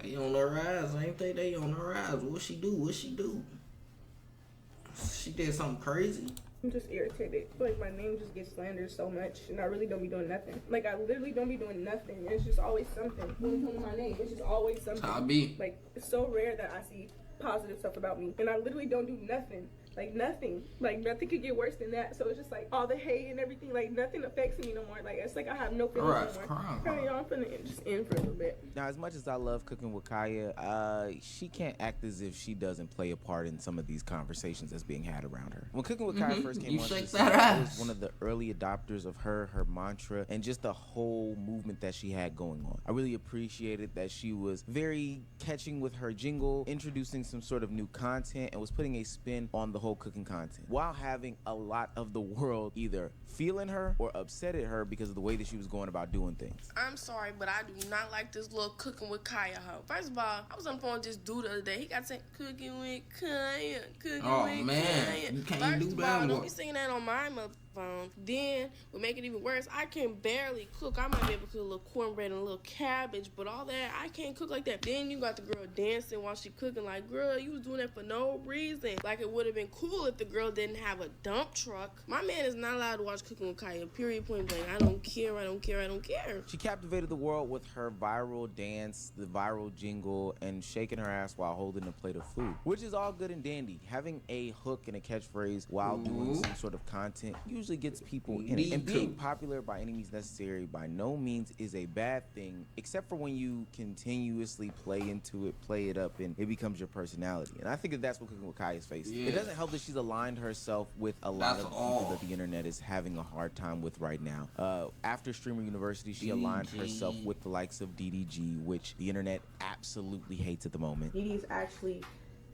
They on the rise, ain't they? They on the rise. What she do? What she do? She did something crazy. I'm just irritated. Like, my name just gets slandered so much, and I really don't be doing nothing. Like, I literally don't be doing nothing. It's just always something. When it comes to my name, it's just always something. How I be? Like, it's so rare that I see positive stuff about me, and I literally don't do nothing. Like, nothing. Like, nothing could get worse than that. So it's just like all the hate and everything. Like, nothing affects me no more. Like, it's like I have no feelings no more. Alright, y'all, I'm finna just end for a little bit. Now, as much as I love Cooking with Kya, she can't act as if she doesn't play a part in some of these conversations that's being had around her. When Cooking with Kya first came on, she was one of the early adopters of her mantra, and just the whole movement that she had going on. I really appreciated that she was very catching with her jingle, introducing some sort of new content, and was putting a spin on the whole cooking content, while having a lot of the world either feeling her or upset at her because of the way that she was going about doing things. I'm sorry, but I do not like this little Cooking with Kya hoe. First of all, I was on the phone with this dude the other day. He got saying Cooking with Kya, Cooking with Kya. You can't do that. Don't be singing that on my phone. Then, what make it even worse, I can barely cook. I might be able to cook a little cornbread and a little cabbage, but all that, I can't cook like that. Then you got the girl dancing while she cooking. Like, girl, you was doing that for no reason. Like, it would have been cool if the girl didn't have a dump truck. My man is not allowed to watch Cooking with Kya, period, point blank. I don't care, I don't care, I don't care. She captivated the world with her viral dance, the viral jingle, and shaking her ass while holding a plate of food, which is all good and dandy. Having a hook and a catchphrase while doing some sort of content usually gets people in it. And being popular by any means necessary by no means is a bad thing, except for when you continuously play into it, play it up, and it becomes your personality. And I think that that's what Cooking with Kya is facing. It doesn't help that she's aligned herself with a lot of people that the internet is having a hard time with right now. After Streamer University, she aligned herself with the likes of DDG, which the internet absolutely hates at the moment. He's actually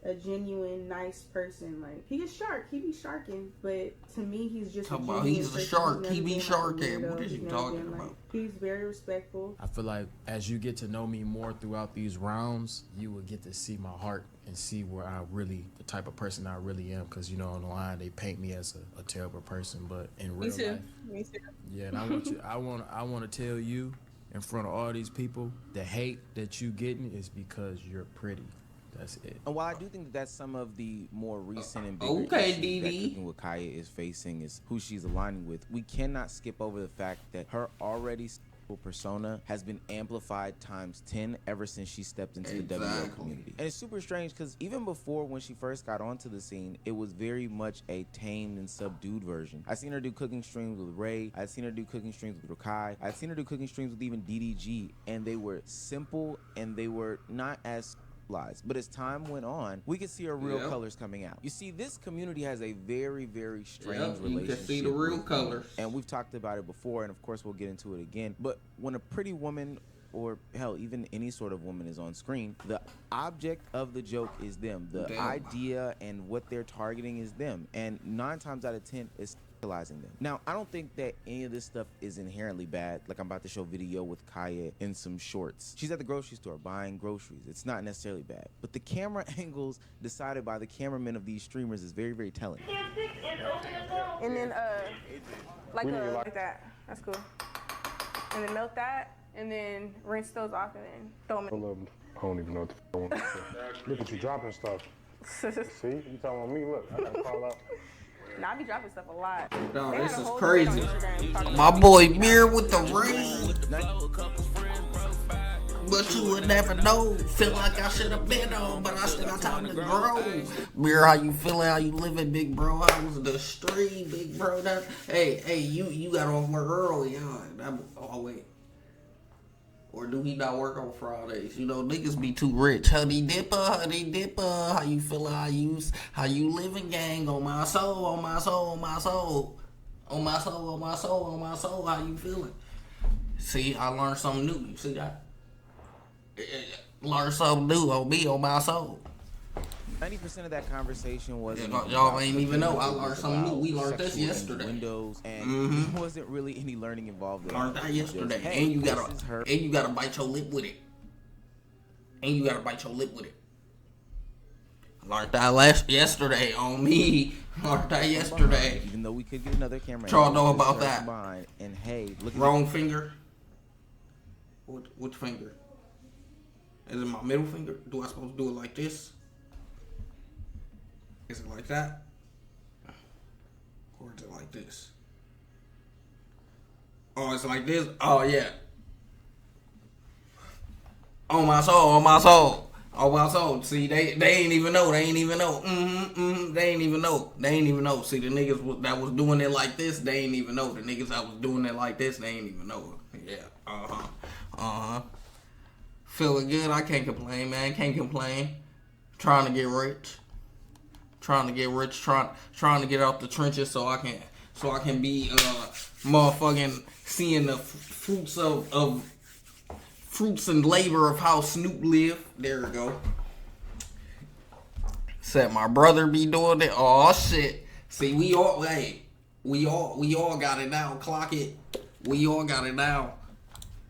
a genuine, nice person. Like, he is shark. He be sharking, but to me, he's just a genuine he's a person. shark. He be sharking. What is you talking about? He's very respectful. I feel like as you get to know me more throughout these rounds, you will get to see my heart and see where I really, the type of person I really am. Because, you know, on the line, they paint me as a terrible person, but in real life. Me too. Yeah, and I want to tell you in front of all these people, the hate that you getting is because you're pretty. That's it. And while I do think that that's some of the more recent and bigger issues that Cooking with Kya is facing is who she's aligning with, we cannot skip over the fact that her already persona has been amplified times 10 ever since she stepped into the WO community. And it's super strange because even before, when she first got onto the scene, it was very much a tamed and subdued version. I've seen her do cooking streams with Ray. I've seen her do cooking streams with Rakai. I've seen her do cooking streams with even DDG, and they were simple and they were not as lies. But as time went on, we could see her real colors coming out. You see, this community has a very, very strange relationship. You can see the real colors. And we've talked about it before, and of course we'll get into it again. But when a pretty woman, or hell, even any sort of woman is on screen, the object of the joke is them. The idea and what they're targeting is them. And 9 times out of 10 is them. Now, I don't think that any of this stuff is inherently bad. Like, I'm about to show video with Kya in some shorts. She's at the grocery store buying groceries. It's not necessarily bad. But the camera angles decided by the cameramen of these streamers is very, very telling. And then, like that. That's cool. And then melt that, and then rinse those off, and then throw them in. I don't even know what the f*** I want to say. Look at you dropping stuff. See? You talking about me? Look, I gotta call out. Nah, I be dropping stuff a lot. No, this is crazy. My boy Mirror with the ring. But you would never know. Feel like I should have been on, but I still got time to grow. Mirror, how you feeling? How you living, big bro? How was the street, big bro? Hey, you got off work early, huh? Oh, wait. Or do he not work on Fridays? You know, niggas be too rich. Honey dipper, how you feeling? How you living, gang? On my soul, on my soul, on my soul. On my soul, on my soul, on my soul, how you feeling? See, I learned something new. You see that? Learn something new on me, on my soul. 90% of that conversation was y'all ain't even know. I learned something new. We learned this yesterday. Windows, and there wasn't really any learning involved. Learned that yesterday, and you gotta bite your lip with it. And you gotta bite your lip with it. I learned that yesterday on me. Learned that yesterday. Even though we could get another camera. Y'all know about that. And hey, look. Wrong finger. Which finger? Is it my middle finger? Do I supposed to do it like this? Is it like that? Or is it like this? Oh, it's like this? Oh, yeah. On my soul, on my soul. On my soul. See, they ain't even know. They ain't even know. They ain't even know. They ain't even know. See, the niggas that was doing it like this, they ain't even know. The niggas that was doing it like this, they ain't even know. Yeah. Feeling good. I can't complain, man. Can't complain. Trying to get rich. Trying to get out the trenches so I can be motherfucking seeing the fruits and labor of how Snoop lived. There we go. Said my brother be doing it. Oh shit. See, we all got it now. Clock it. We all got it now.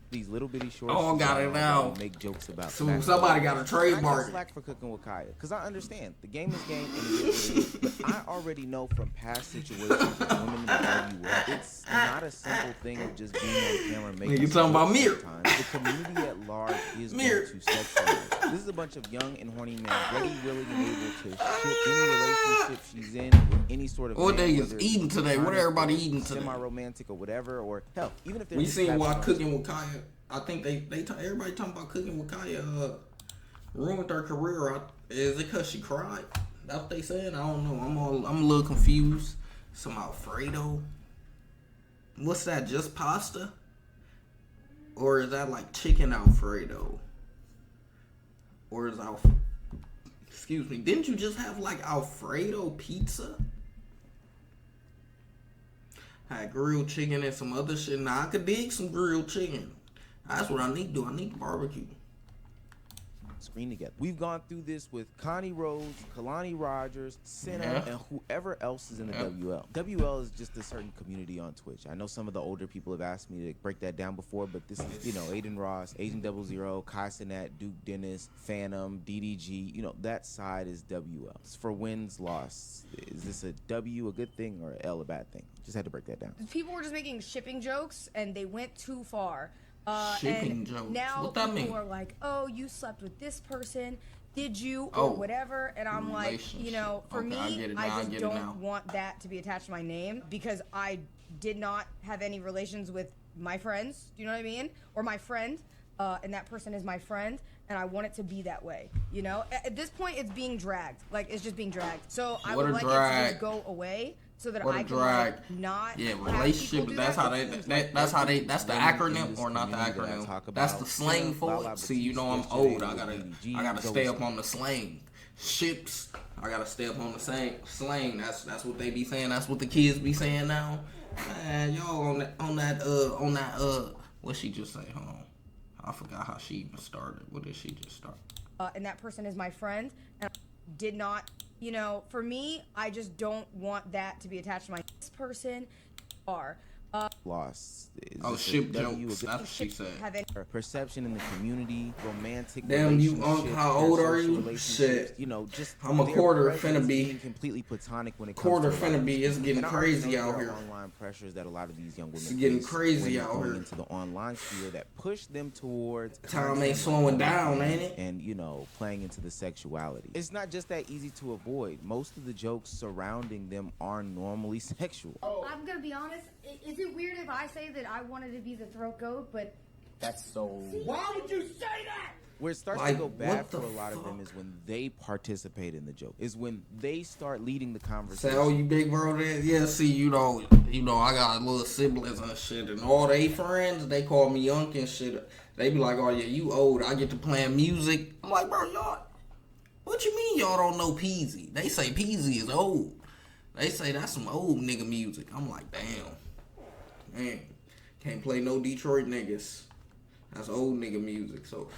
These little bitty shorts. All got it now. Make jokes about. So somebody got a trademark. I slack for Cooking with Kya, because I understand the game is game and it is what it is. But I already know from past situations with women in the W world, it's not a simple thing of just being on camera making. You talking about Mir? The community at large is going to sexualize. This is a bunch of young and horny men, ready, willing, and able to ship any relationship she's in with any sort of. What they is eating today? What everybody eating today? Semi-romantic or whatever, or hell, even if they're. We seen why Cooking with Kya. I think everybody talking about Cooking with Kya ruined her career. Is it cause she cried? That's what they saying. I don't know. I'm a little confused. Some Alfredo. What's that? Just pasta? Or is that like chicken Alfredo? Or is excuse me? Didn't you just have like Alfredo pizza? Had grilled chicken and some other shit. Now I could dig some grilled chicken. That's what I need to do. I need to barbecue. Screen together. We've gone through this with Connie Rhodes, Kalani Rogers, Senna, and whoever else is in the WL. WL is just a certain community on Twitch. I know some of the older people have asked me to break that down before, but this is, Aiden Ross, Agent 00, Kai Cenat, Duke Dennis, Phantom, DDG, that side is WL. It's for wins, loss. Is this a W a good thing or an L a bad thing? Just had to break that down. People were just making shipping jokes, and they went too far. Shipping jokes. Now what that people mean? are like, oh, you slept with this person, did you, or whatever, and I'm like, for me, I just don't want that to be attached to my name, because I did not have any relations with my friends, do you know what I mean, or my friend, and that person is my friend, and I want it to be that way, At this point, it's being dragged, it's just being dragged, so I would like it to just go away. So that I can not relationship. That's the acronym or not the acronym. That's the slang for it. See, I'm old. I gotta stay up on the slang. Ships. I gotta stay up on the slang. That's what they be saying. That's what the kids be saying now. Man, y'all on that what she just say? Hold on. I forgot how she even started. What did she just start? And that person is my friend, and I did not. For me, I just don't want that to be attached to my person. Loss. Ship jokes. That's what she said. Perception in the community, romantic. Damn, how old are you? Shit. I'm a quarter finna be completely platonic when it comes quarter to finna be. It's getting crazy out here. Online pressures that a lot of these young women it's getting crazy out here into the online sphere that push them towards time ain't slowing down, ain't it? And playing into the sexuality. It's not just that easy to avoid. Most of the jokes surrounding them are normally sexual. I'm gonna be honest. Is it weird if I say that I wanted to be the throat goat, but that's so... Why would you say that? Where it starts to go bad for a lot of them is when they participate in the joke. Is when they start leading the conversation. Say, oh, you big bro there? Yeah, see, I got little siblings and shit, and all they friends, they call me Unc and shit. They be like, oh yeah, you old. I get to playing music. I'm like, bro, y'all, what you mean y'all don't know Peasy? They say Peasy is old. They say that's some old nigga music. I'm like, damn. Man, can't play no Detroit niggas. That's old nigga music. So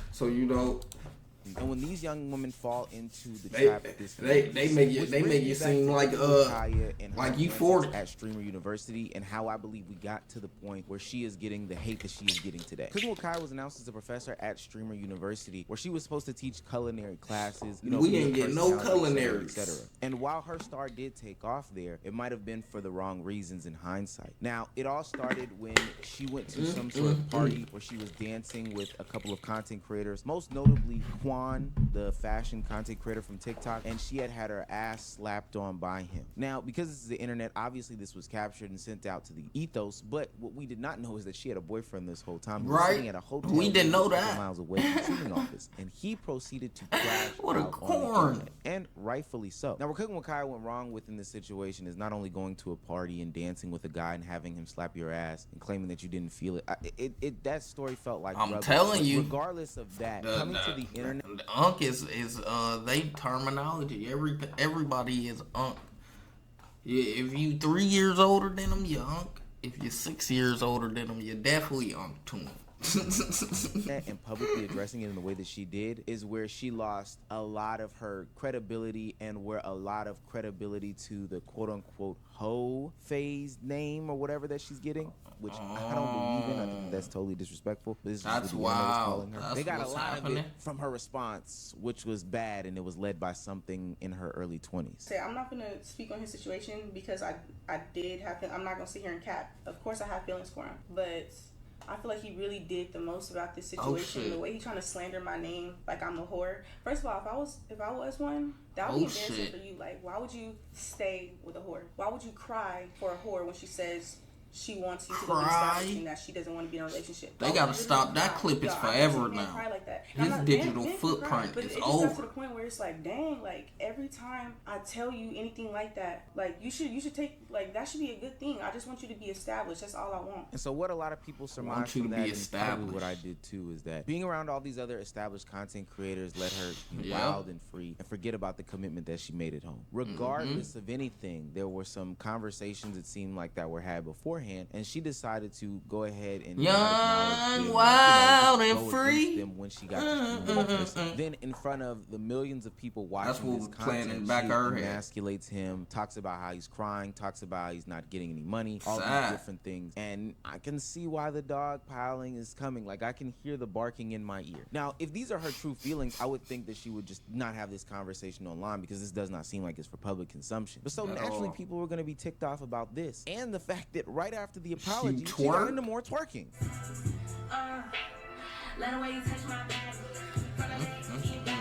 And when these young women fall into the trap of this, they make you seem like you 40 at Streamer University, and how I believe we got to the point where she is getting the hate that she is getting today. Cooking with Kya was announced as a professor at Streamer University, where she was supposed to teach culinary classes. You know, we ain't get no culinary, etc. And while her star did take off there, it might have been for the wrong reasons in hindsight. Now, it all started when she went to some sort of party where she was dancing with a couple of content creators, most notably Quan, the fashion content creator from TikTok, and she had her ass slapped on by him. Now, because this is the internet, obviously this was captured and sent out to the ethos, but what we did not know is that she had a boyfriend this whole time. He was sitting at a hotel we didn't know that. Miles away from the shooting office, and he proceeded to crash what a corn, and rightfully so. Now, where Cooking with Kya went wrong within this situation is not only going to a party and dancing with a guy and having him slap your ass and claiming that you didn't feel it. That story felt like I'm telling you. Regardless of that, coming to the internet, unk is they terminology. Everybody is unk. If you 3 years older than them, you unk. If you're 6 years older than them, you're definitely unk to them. And publicly addressing it in the way that she did is where she lost a lot of her credibility, and where a lot of credibility to the quote-unquote hoe phase name or whatever that she's getting, which I don't believe in. I think that's totally disrespectful. This is that's wild. That's they got a lot happening. of it from her response, which was bad, and it was led by something in her early 20s. I'm not going to speak on his situation because I did have I'm not going to sit here and cap. Of course I have feelings for him, but I feel like he really did the most about this situation. The way he's trying to slander my name like I'm a whore. First of all, if I was one, that would be embarrassing for you. Like, why would you stay with a whore? Why would you cry for a whore when she says she wants you to be established and that she doesn't want to be in a relationship? They gotta stop. That clip is forever now. Like that. His digital footprint is over. It got to the point where it's like, dang, like every time I tell you anything like that, like you should take, like that should be a good thing. I just want you to be established. That's all I want. And so what a lot of people surmise from that, and probably what I did too, is that being around all these other established content creators let her be wild and free and forget about the commitment that she made at home. Regardless of anything, there were some conversations it seemed like that were had beforehand, and she decided to go ahead and young, wild, and free them when she got to then in front of the millions of people watching this content, she emasculates him, talks about how he's crying, talks about how he's not getting any money, all these different things. And I can see why the dog piling is coming. Like, I can hear the barking in my ear. Now, if these are her true feelings, I would think that she would just not have this conversation online, because this does not seem like it's for public consumption. But so naturally, people were going to be ticked off about this, and the fact that right after the apology, she got into more twerking. Let away you touch my back.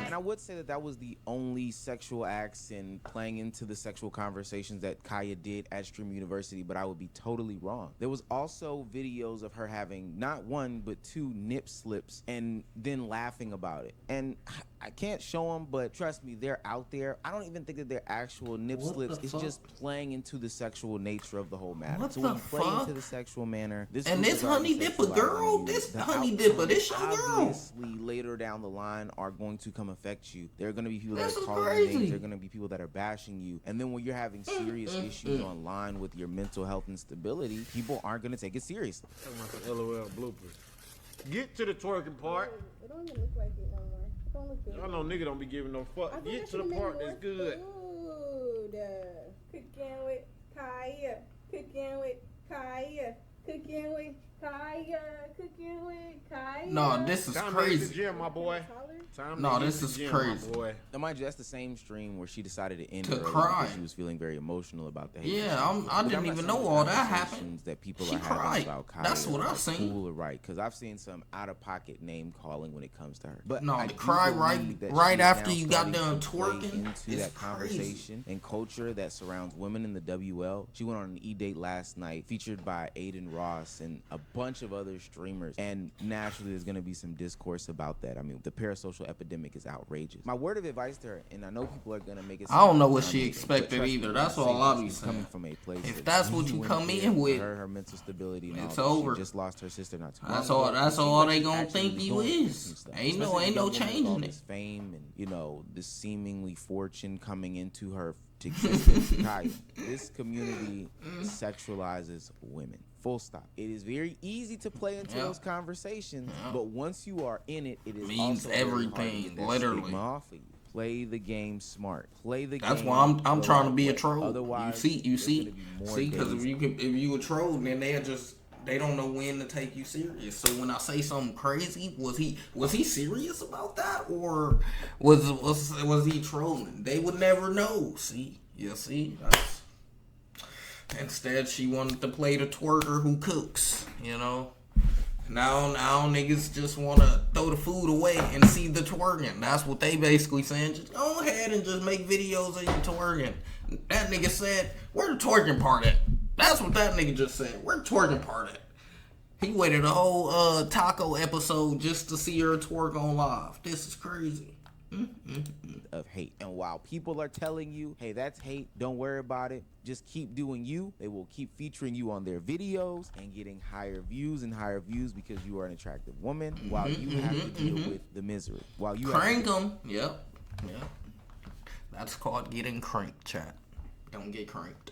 And I would say that that was the only sexual acts and playing into the sexual conversations that Kya did at Stream University, but I would be totally wrong. There was also videos of her having not one, but 2 nip slips and then laughing about it. And I can't show them, but trust me, they're out there. I don't even think that they're actual nip slips. It's just playing into the sexual nature of the whole matter. So when you play into the sexual manner, this honey dipper girl, this honey dipper, this your girl. Obviously, later down the line are going to come affect you. There are going to be people that are calling you names. There are going to be people that are bashing you. And then when you're having serious issues online with your mental health and stability, people aren't going to take it seriously. LOL bloopers. Get to the twerking part. It don't even look like it no more. It don't look good. I know nigga don't be giving no fuck. Get to the part that's good. Cooking with Kya. Cooking with Kya. Cooking with Kya. Cooking with Kya. No, this is crazy. To the gym, my boy. No, this is crazy. Now, mind you, that's the same stream where she decided to end to it cry. Because she was feeling very emotional about the hate. Yeah, I didn't even know all that happened. That people she are cried. About Kya. That's what I've seen. Cool or right? Because I've seen some out-of-pocket name calling when it comes to her. But no, to cry right after you got done twerking into that conversation and culture that surrounds women in the WL. She went on an E-Date last night, featured by Aiden Ross and a bunch of other streamers, and naturally there's going to be some discourse about that. I mean, the parasocial epidemic is outrageous. My word of advice to her, and I know people are going to make it, I don't know what she expected either. That's all I'll be saying. Coming from a place if that's what you come in with, her mental stability, and it's all, over. She just lost her sister not too long ago. That's all they gonna think you is. Ain't no changing it. Fame and, you know, the seemingly fortune coming into her to existence. This community sexualizes women. Full stop. It is very easy to play into those conversations, but once you are in it, it is means also everything, literally. Off of you. Play the game smart. Play the game. That's why I'm trying to be a troll. Otherwise, you see, because if you a troll, then they don't know when to take you serious. So when I say something crazy, was he serious about that, or was he trolling? They would never know. See, that's, instead she wanted to play the twerker who cooks. Now niggas just want to throw the food away and see the twerking. That's what they basically saying. Just go ahead and just make videos of you twerking. That nigga said, where the twerking part at? That's what that nigga just said. Where the twerking part at? He waited a whole taco episode just to see her twerk on live. This is crazy. Of hate. And while people are telling you, hey, that's hate, don't worry about it, just keep doing you, they will keep featuring you on their videos and getting higher views because you are an attractive woman, while you have to deal with the misery. While you crank them. Yep. That's called getting cranked, chat. Don't get cranked.